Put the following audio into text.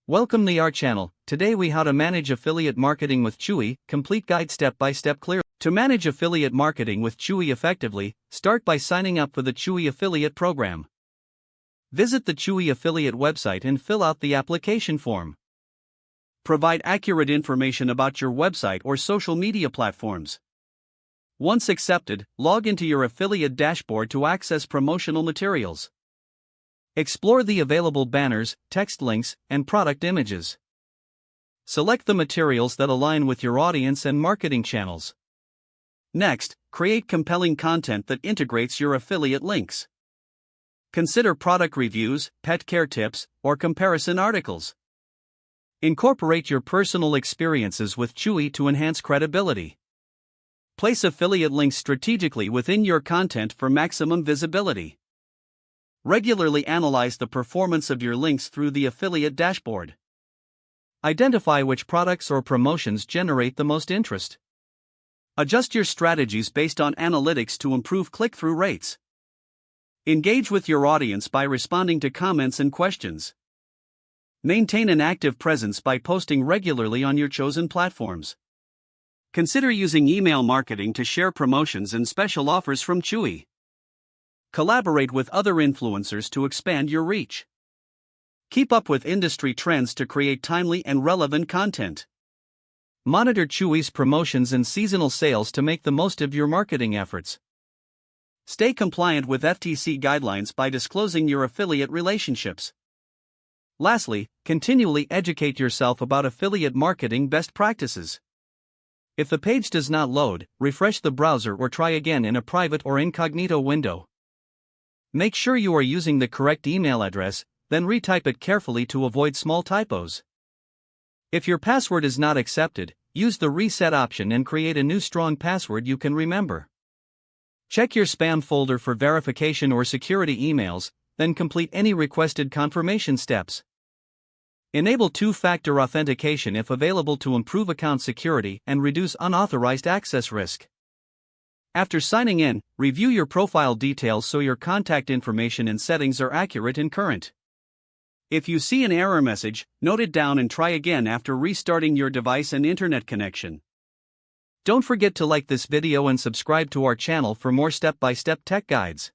Welcome to our channel. Today we how to manage affiliate marketing with Chewy, complete guide step by step clear. To manage affiliate marketing with Chewy effectively, start by signing up for the Chewy affiliate program. Visit the Chewy affiliate website and fill out the application form. Provide accurate information about your website or social media platforms. Once accepted, log into your affiliate dashboard to access promotional materials. Explore the available banners, text links, and product images. Select the materials that align with your audience and marketing channels. Next, create compelling content that integrates your affiliate links. Consider product reviews, pet care tips, or comparison articles. Incorporate your personal experiences with Chewy to enhance credibility. Place affiliate links strategically within your content for maximum visibility. Regularly analyze the performance of your links through the affiliate dashboard. Identify which products or promotions generate the most interest. Adjust your strategies based on analytics to improve click-through rates. Engage with your audience by responding to comments and questions. Maintain an active presence by posting regularly on your chosen platforms. Consider using email marketing to share promotions and special offers from Chewy. Collaborate with other influencers to expand your reach. Keep up with industry trends to create timely and relevant content. Monitor Chewy's promotions and seasonal sales to make the most of your marketing efforts. Stay compliant with FTC guidelines by disclosing your affiliate relationships. Lastly, continually educate yourself about affiliate marketing best practices. If the page does not load, refresh the browser or try again in a private or incognito window. Make sure you are using the correct email address, then retype it carefully to avoid small typos. If your password is not accepted, use the reset option and create a new strong password you can remember. Check your spam folder for verification or security emails, then complete any requested confirmation steps. Enable two-factor authentication if available to improve account security and reduce unauthorized access risk. After signing in, review your profile details so your contact information and settings are accurate and current. If you see an error message, note it down and try again after restarting your device and internet connection. Don't forget to like this video and subscribe to our channel for more step-by-step tech guides.